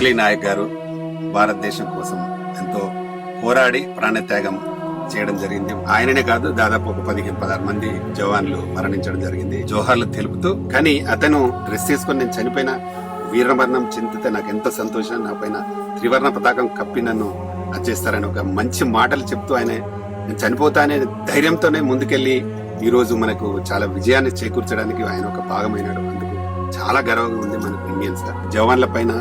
మురళీ నాయక్ గారు భారతదేశం కోసం ఎంతో పోరాడి ప్రాణత్యాగం చేయడం జరిగింది. ఆయననే కాదు, దాదాపు ఒక 15-16 మంది జవాన్లు మరణించడం జరిగింది జోహార్లు తెలుపుతూ. కానీ అతను డ్రెస్ చేసుకుని నేను చనిపోయిన వీరమరణం చెందితే నాకు ఎంతో సంతోషం, నా పైన త్రివర్ణ పతాకం కప్పి నన్ను చేస్తారని ఒక మంచి మాటలు చెప్తూ ఆయన నేను చనిపోతానే ధైర్యంతోనే ముందుకెళ్లి ఈ రోజు మనకు చాలా విజయాన్ని చేకూర్చడానికి ఆయన ఒక భాగమైనాడు. అందుకు చాలా గర్వంగా ఉంది మనకు ఇండియన్స్ గా. జవాన్ల పైన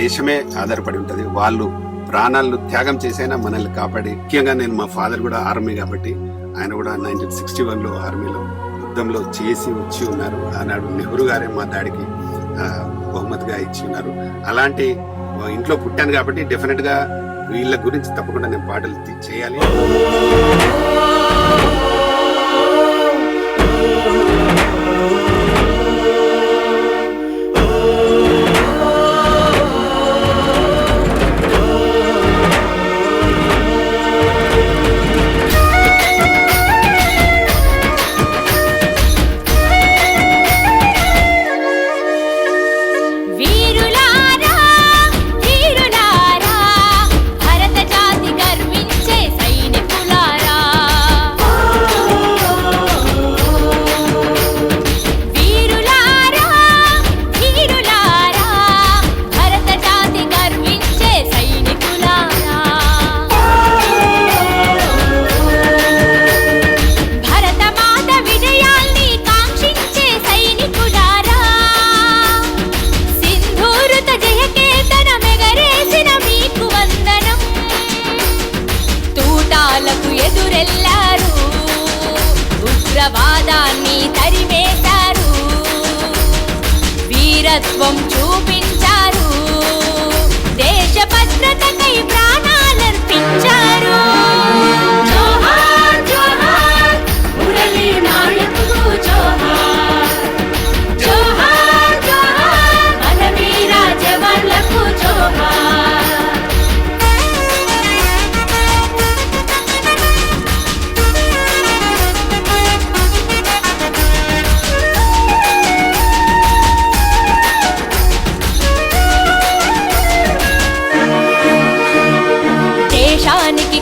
దేశమే ఆధారపడి ఉంటది. వాళ్ళు ప్రాణాలను త్యాగం చేసైనా మనల్ని కాపాడి, ముఖ్యంగా నేను మా ఫాదర్ కూడా ఆర్మీ కాబట్టి ఆయన కూడా 1961లో ఆర్మీలో యుద్ధంలో చేసి వచ్చి ఉన్నారు. ఆనాడు నెహ్రూ గారే మా డాడీకి బహుమతిగా ఇచ్చి ఉన్నారు. అలాంటి ఇంట్లో పుట్టాను కాబట్టి డెఫినెట్ గా వీళ్ళ గురించి తప్పకుండా నేను పాటలు చేయాలి. ఎదురెల్లారు, ఉగ్రవాదాన్ని తరిమేశారు, వీరత్వం చూపించారు, దేశ భద్రతకై ప్రాణాలర్పించారు. జోహార్ జోహార్ మురళీ నాయక్కు జోహార్, జోహార్ జోహార్ మన వీర జవాన్లకు జోహార్.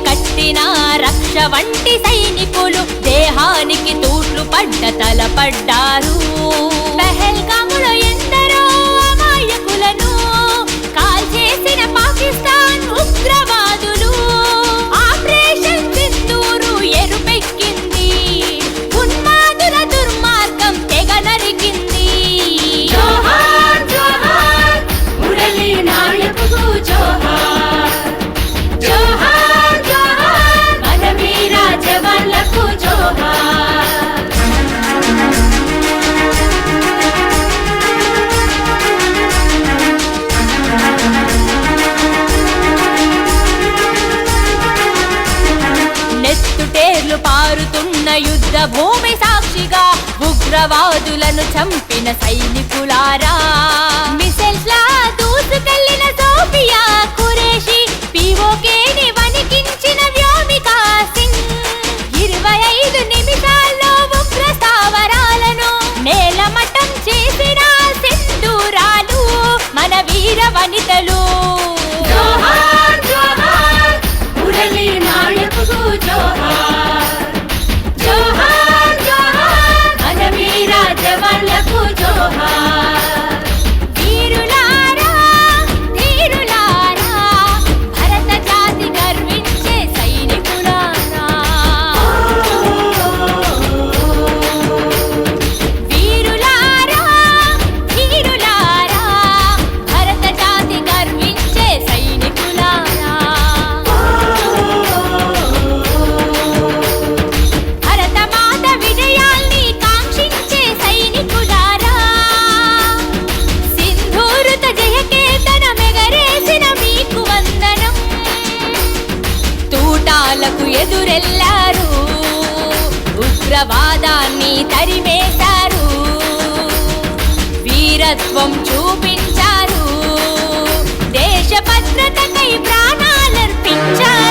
కట్టిన రక్ష వంటి సైనికులు దేహానికి తూట్లు పడ్డ తలపడ్డారు. పెహల్గాములో ఎందరో అమాయకులను కాల్చేసిన పాకిస్తాన్ ఉగ్రవాదులు. ఆపరేషన్ సింధూరు ఎరుపెక్కింది, ఉన్మాదుల దుర్మార్గం తెగ నరికింది. జోహార్ జోహార్ మురళీ నాయక్కు జోహార్, జోహార్ జోహార్ మన వీర జవాన్లకు జోహార్. నెత్తుటేర్లు పారుతున్న యుద్ధ భూమి సాక్షిగా ఉగ్రవాదులను చంపిన సైనికులారా, మిసైల్స్ లా దూసుకెళ్లిన సోఫియా ఖురేషి, పీఓకేని వణికించిన వ్యోమికా సింగ్, 25 నిమిషాల్లో ఉగ్ర స్థావరాలను నేలమట్టం చేసిన సింధూరాలు మన వీర వనితలు. జోహార్ జోహార్ మురళీ నాయక్కు జోహార్, జోహార్ జోహార్ మన వీర జవాన్లకు జోహార్. వీరులారా ధీరులారా భరత జాతి గర్వించే సైనికులారా, వీరులారా ధీరులారా భరత జాతి గర్వించే సైనికులారా, భరత మాత విజయాల్ని కాంక్షించే సైనికులారా, సింధూరుత జయకేతన మెగరేసిన మీకు వందనం. తూటాలకు ఎదురెల్లారు, ఉగ్రవాదాన్ని తరిమేశారు, వీరత్వం చూపించారు, దేశ భద్రతకై ప్రాణాలర్పించారు.